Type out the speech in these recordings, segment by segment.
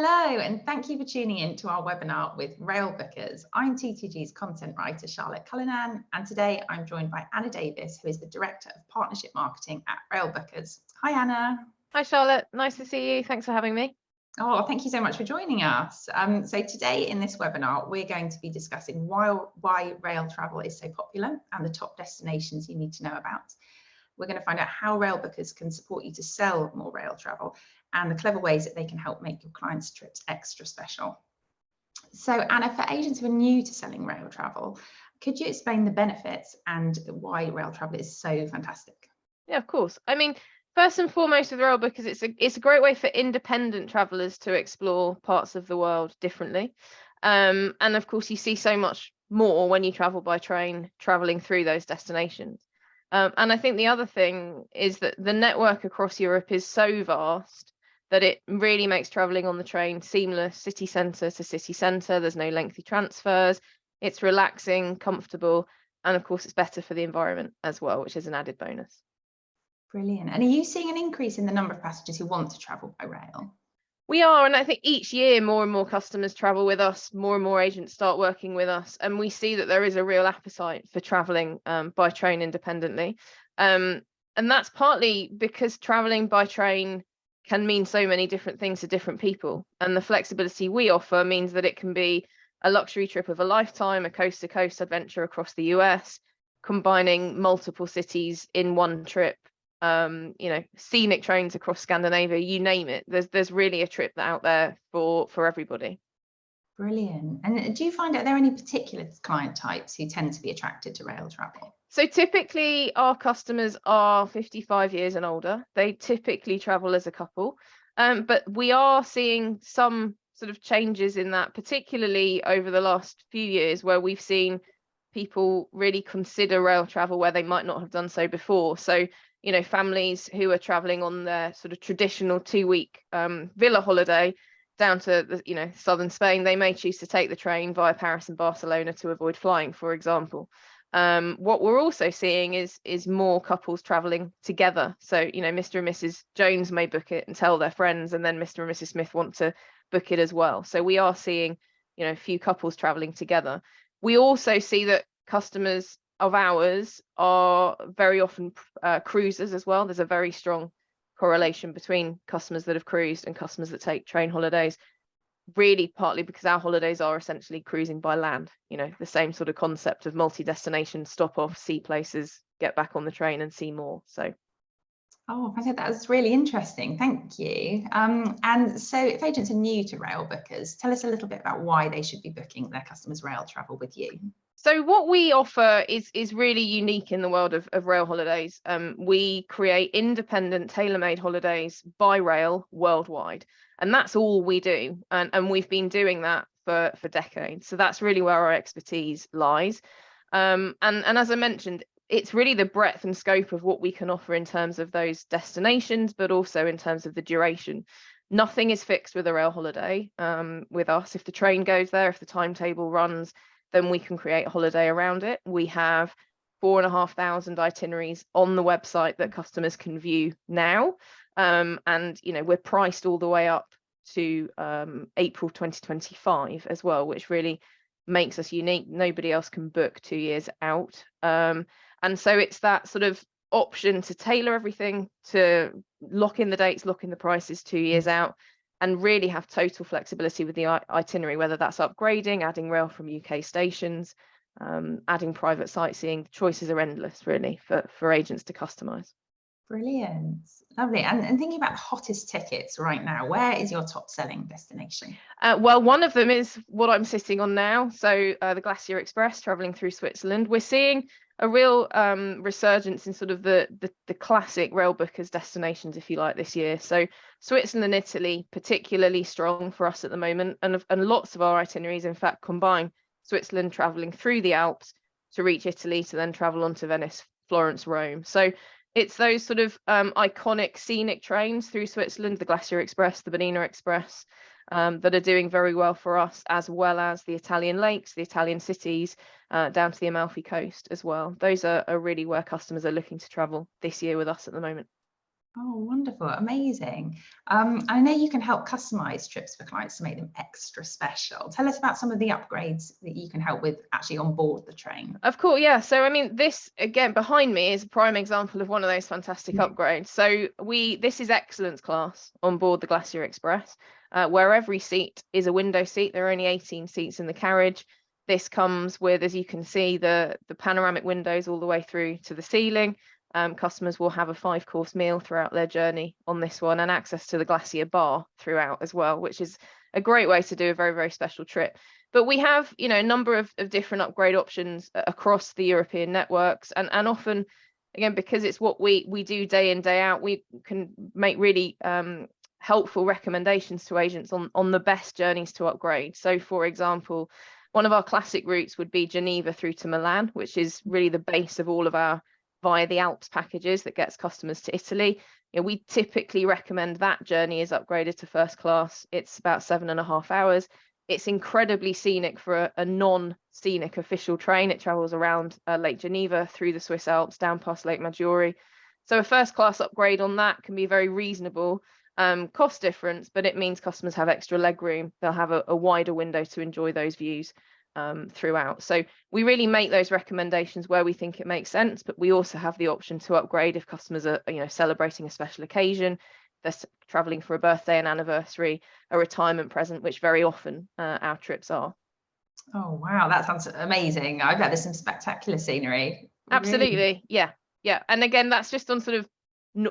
Hello, and thank you for tuning in to our webinar with Railbookers. I'm TTG's content writer, Charlotte Cullinan, and today I'm joined by Anna Davis, who is the Director of Partnership Marketing at Railbookers. Hi, Anna. Hi, Charlotte. Nice to see you. Thanks for having me. Oh, thank you so much for joining us. So today in this webinar, we're going to be discussing why rail travel is so popular and the top destinations you need to know about. We're going to find out how Railbookers can support you to sell more rail travel and the clever ways that they can help make your clients' trips extra special. So Anna, for agents who are new to selling rail travel, could you explain the benefits and why rail travel is so fantastic? Yeah, of course. I mean, first and foremost with Railbookers, it's a great way for independent travelers to explore parts of the world differently. And of course, you see so much more when you travel by train, traveling through those destinations. And I think the other thing is that the network across Europe is so vast that it really makes traveling on the train seamless, city centre to city centre. There's no lengthy transfers. It's relaxing, comfortable, and of course, it's better for the environment as well, which is an added bonus. Brilliant. And are you seeing an increase in the number of passengers who want to travel by rail? We are, and I think each year more and more customers travel with us, more and more agents start working with us, and we see that there is a real appetite for traveling by train independently. And that's partly because traveling by train can mean so many different things to different people. And the flexibility we offer means that it can be a luxury trip of a lifetime, a coast-to-coast adventure across the US, combining multiple cities in one trip. Scenic trains across Scandinavia, you name it. There's really a trip out there for everybody. Brilliant. And do you find out there are any particular client types who tend to be attracted to rail travel? So typically our customers are 55 years and older. They typically travel as a couple, but we are seeing some sort of changes in that, particularly over the last few years, where we've seen people really consider rail travel where they might not have done so before. So families who are traveling on their sort of traditional 2-week villa holiday down to southern Spain, they may choose to take the train via Paris and Barcelona to avoid flying, for example. What we're also seeing is more couples traveling together. So Mr. and Mrs. Jones may book it and tell their friends, and then Mr. and Mrs. Smith want to book it as well. So we are seeing a few couples traveling together. We also see that customers of ours are very often cruisers as well. There's a very strong correlation between customers that have cruised and customers that take train holidays, really partly because our holidays are essentially cruising by land, the same sort of concept of multi-destination, stop off, see places, get back on the train and see more. So oh, I said that was really interesting. Thank you. And so if agents are new to Railbookers, tell us a little bit about why they should be booking their customers' rail travel with you. So what we offer is really unique in the world of rail holidays. We create independent, tailor-made holidays by rail worldwide, and that's all we do. And we've been doing that for decades. So that's really where our expertise lies. And as I mentioned, it's really the breadth and scope of what we can offer in terms of those destinations, but also in terms of the duration. Nothing is fixed with a rail holiday with us. If the train goes there, if the timetable runs, then we can create a holiday around it. We have 4,500 itineraries on the website that customers can view now. And we're priced all the way up to April 2025 as well, which really makes us unique. Nobody else can book 2 years out. And so it's that sort of option to tailor everything, to lock in the dates, lock in the prices 2 years out, and really have total flexibility with the itinerary, whether that's upgrading, adding rail from UK stations, adding private sightseeing. Choices are endless, really, for agents to customise. Brilliant. Lovely. And thinking about the hottest tickets right now, where is your top selling destination? Well, one of them is what I'm sitting on now. So the Glacier Express travelling through Switzerland. We're seeing a real resurgence in sort of the classic Railbookers destinations, if you like, this year. So Switzerland and Italy, particularly strong for us at the moment. And lots of our itineraries, in fact, combine Switzerland travelling through the Alps to reach Italy, to then travel on to Venice, Florence, Rome. So it's those sort of iconic scenic trains through Switzerland, the Glacier Express, the Bernina Express, that are doing very well for us, as well as the Italian lakes, the Italian cities, down to the Amalfi Coast as well. Those are really where customers are looking to travel this year with us at the moment. Oh, wonderful, amazing. I know you can help customize trips for clients to make them extra special. Tell us about some of the upgrades that you can help with actually on board the train. Of course, yeah. So I mean, this again behind me is a prime example of one of those fantastic upgrades. So this is excellence class on board the Glacier Express, where every seat is a window seat. There are only 18 seats in the carriage. This comes with, as you can see, the panoramic windows all the way through to the ceiling. Customers will have a 5-course meal throughout their journey on this one, and access to the Glacier bar throughout as well, which is a great way to do a very, very special trip. But we have, a number of different upgrade options across the European networks, and often, again, because it's what we do day in, day out, we can make really helpful recommendations to agents on the best journeys to upgrade. So, for example, one of our classic routes would be Geneva through to Milan, which is really the base of all of our Via the Alps packages that gets customers to Italy. We typically recommend that journey is upgraded to first class. It's about 7.5 hours. It's incredibly scenic for a non-scenic official train. It travels around Lake Geneva, through the Swiss Alps, down past Lake Maggiore. So a first class upgrade on that can be very reasonable cost difference, but it means customers have extra leg room. They'll have a wider window to enjoy those views throughout. So we really make those recommendations where we think it makes sense, but we also have the option to upgrade if customers are celebrating a special occasion, they're traveling for a birthday, an anniversary, a retirement present, which very often our trips are. Oh, wow, that sounds amazing. I bet there's some spectacular scenery. Absolutely. Really. Yeah. And again, that's just on sort of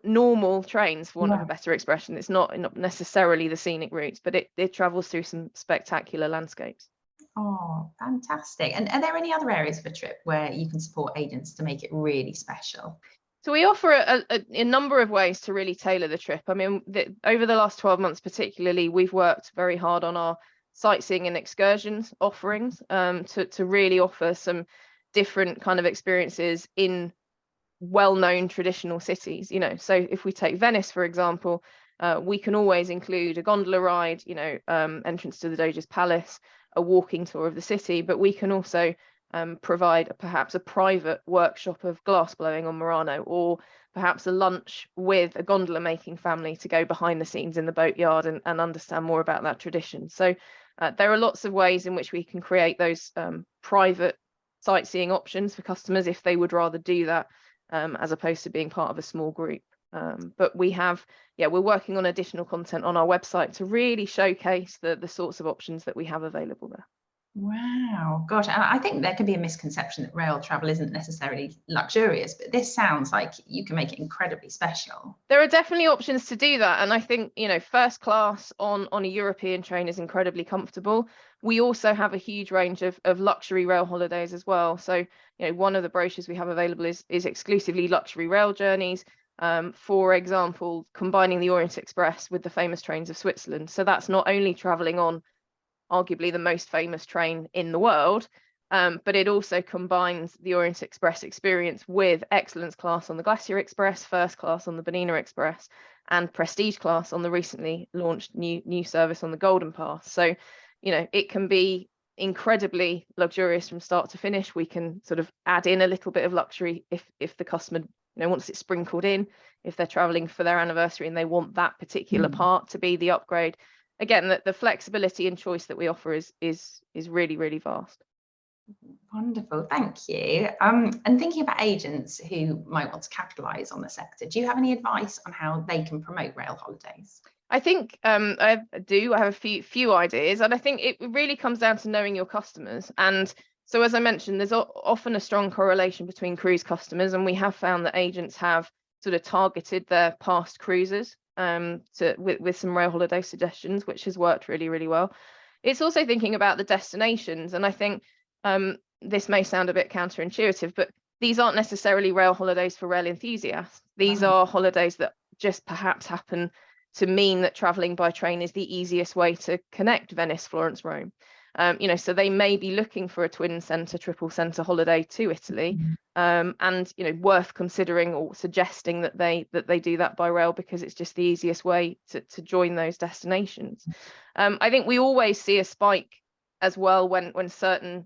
normal trains, for want of a better expression. It's not necessarily the scenic routes, but it travels through some spectacular landscapes. Oh, fantastic. And are there any other areas of a trip where you can support agents to make it really special? So we offer a number of ways to really tailor the trip. I mean, over the last 12 months particularly, we've worked very hard on our sightseeing and excursions offerings to really offer some different kind of experiences in well-known traditional cities. So if we take Venice, for example, we can always include a gondola ride, entrance to the Doge's Palace, a walking tour of the city, but we can also provide perhaps a private workshop of glass blowing on Murano, or perhaps a lunch with a gondola making family to go behind the scenes in the boatyard and understand more about that tradition. So there are lots of ways in which we can create those private sightseeing options for customers if they would rather do that as opposed to being part of a small group. But we're working on additional content on our website to really showcase the sorts of options that we have available there. Wow, gosh, I think there can be a misconception that rail travel isn't necessarily luxurious, but this sounds like you can make it incredibly special. There are definitely options to do that, and I think first class on a European train is incredibly comfortable. We also have a huge range of luxury rail holidays as well. So one of the brochures we have available is exclusively luxury rail journeys. For example, combining the Orient Express with the famous trains of Switzerland. So that's not only traveling on arguably the most famous train in the world, but it also combines the Orient Express experience with excellence class on the Glacier Express, first class on the Bernina Express, and prestige class on the recently launched new service on the Golden Pass. So, it can be incredibly luxurious from start to finish. We can sort of add in a little bit of luxury if the customer wants it sprinkled in, if they're traveling for their anniversary and they want that particular part to be the upgrade. Again, the flexibility and choice that we offer is really, really vast. Wonderful, thank you. And thinking about agents who might want to capitalise on the sector, do you have any advice on how they can promote rail holidays? I think I have a few ideas, and I think it really comes down to knowing your customers. And so, as I mentioned, there's often a strong correlation between cruise customers, and we have found that agents have sort of targeted their past cruisers with some rail holiday suggestions, which has worked really, really well. It's also thinking about the destinations, and I think this may sound a bit counterintuitive, but these aren't necessarily rail holidays for rail enthusiasts. These are holidays that just perhaps happen to mean that traveling by train is the easiest way to connect Venice, Florence, Rome. So they may be looking for a twin centre, triple centre holiday to Italy, and worth considering or suggesting that they do that by rail, because it's just the easiest way to join those destinations. I think we always see a spike as well when certain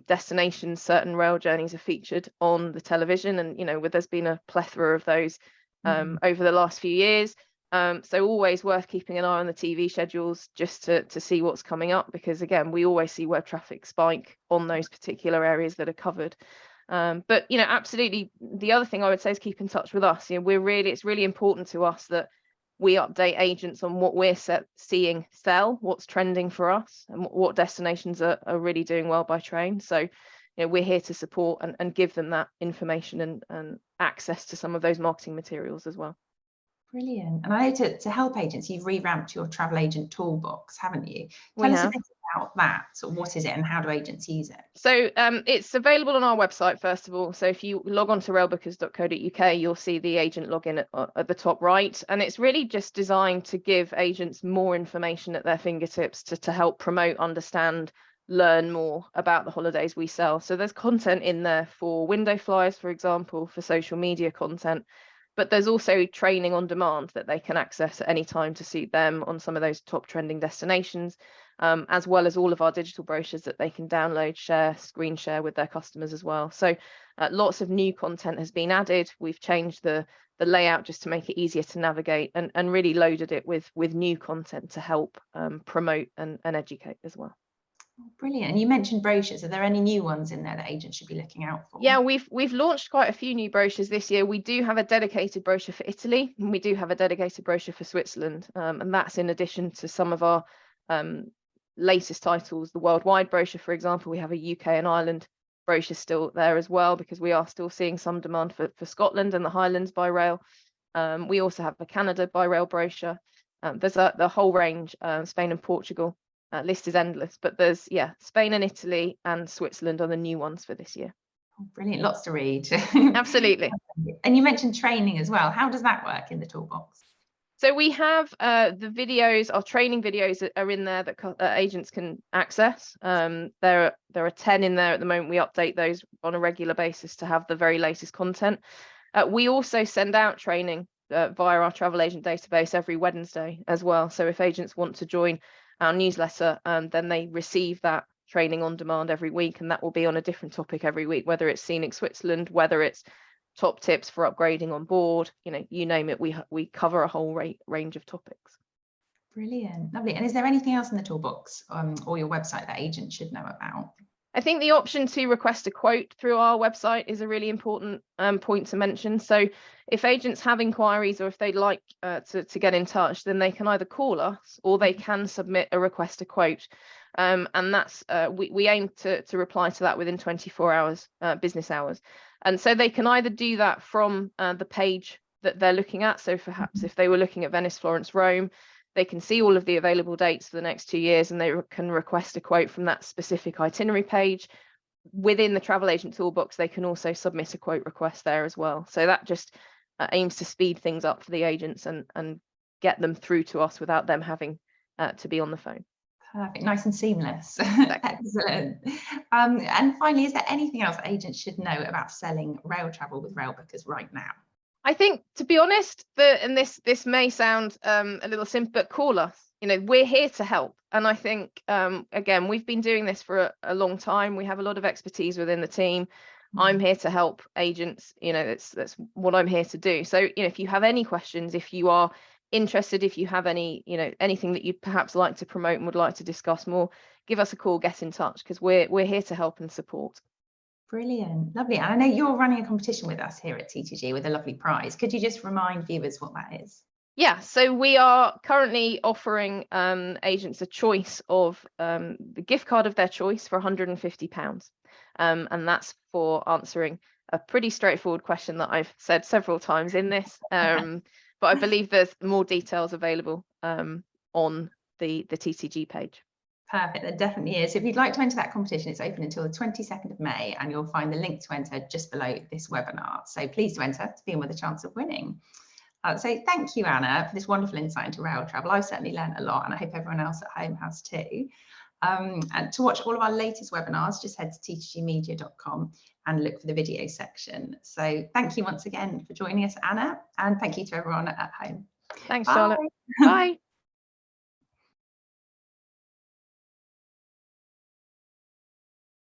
destinations, certain rail journeys are featured on the television, and there's been a plethora of those over the last few years. So always worth keeping an eye on the TV schedules just to see what's coming up, because again, we always see web traffic spike on those particular areas that are covered. But absolutely, the other thing I would say is keep in touch with us. It's really important to us that we update agents on what we're seeing sell, what's trending for us, and what destinations are really doing well by train. So we're here to support and give them that information and access to some of those marketing materials as well. Brilliant. And I know to help agents, you've revamped your travel agent toolbox, haven't you? Tell us a bit about that. So what is it and how do agents use it? So it's available on our website, first of all. So if you log on to railbookers.co.uk, you'll see the agent login at the top right. And it's really just designed to give agents more information at their fingertips to help promote, understand, learn more about the holidays we sell. So there's content in there for window flyers, for example, for social media content. But there's also training on demand that they can access at any time to suit them on some of those top trending destinations, as well as all of our digital brochures that they can download, share, screen share with their customers as well. So lots of new content has been added. We've changed the layout just to make it easier to navigate, and really loaded it with new content to help promote and educate as well. Brilliant. And you mentioned brochures. Are there any new ones in there that agents should be looking out for? Yeah, we've launched quite a few new brochures this year. We do have a dedicated brochure for Italy, and we do have a dedicated brochure for Switzerland, and that's in addition to some of our latest titles. The worldwide brochure, for example, we have a UK and Ireland brochure still there as well, because we are still seeing some demand for Scotland and the Highlands by rail. We also have a Canada by rail brochure. There's the whole range, Spain and Portugal. List is endless, but there's Spain and Italy and Switzerland are the new ones for this year. Oh, brilliant, lots to read. Absolutely. And you mentioned training as well. How does that work in the toolbox? So we have the videos, our training videos that are in there that agents can access. There are 10 in there at the moment. We update those on a regular basis to have the very latest content. We also send out training via our travel agent database every Wednesday as well. So if agents want to join our newsletter, then they receive that training on demand every week, and that will be on a different topic every week, whether it's Scenic Switzerland, whether it's top tips for upgrading on board, you name it, we cover a whole range of topics. Brilliant, lovely. And is there anything else in the toolbox or your website that agents should know about? I think the option to request a quote through our website is a really important point to mention. So if agents have inquiries, or if they'd like to get in touch, then they can either call us or they can submit a request a quote. And that's we aim to reply to that within 24 hours, business hours. And so they can either do that from the page that they're looking at. So perhaps if they were looking at Venice, Florence, Rome, they can see all of the available dates for the next 2 years, and they can request a quote from that specific itinerary page. Within the travel agent toolbox, they can also submit a quote request there as well. So that just aims to speed things up for the agents and get them through to us without them having to be on the phone. Perfect, nice and seamless. Excellent. And finally, is there anything else agents should know about selling rail travel with Railbookers right now? I think, to be honest, and this may sound a little simple, but call us. We're here to help. And I think, again, we've been doing this for a long time. We have a lot of expertise within the team. I'm here to help agents. That's what I'm here to do. So, if you have any questions, if you are interested, if you have any, anything that you'd perhaps like to promote and would like to discuss more, give us a call, get in touch, because we're here to help and support. Brilliant, lovely. And I know you're running a competition with us here at TTG with a lovely prize. Could you just remind viewers what that is? Yeah, so we are currently offering agents a choice of the gift card of their choice for £150. And that's for answering a pretty straightforward question that I've said several times in this. But I believe there's more details available on the TTG page. Perfect, there definitely is. If you'd like to enter that competition, it's open until the 22nd of May, and you'll find the link to enter just below this webinar. So please do enter to be in with a chance of winning. So thank you, Anna, for this wonderful insight into rail travel. I've certainly learned a lot, and I hope everyone else at home has too. And to watch all of our latest webinars, just head to ttgmedia.com and look for the video section. So thank you once again for joining us, Anna, and thank you to everyone at home. Thanks, Charlotte. Bye.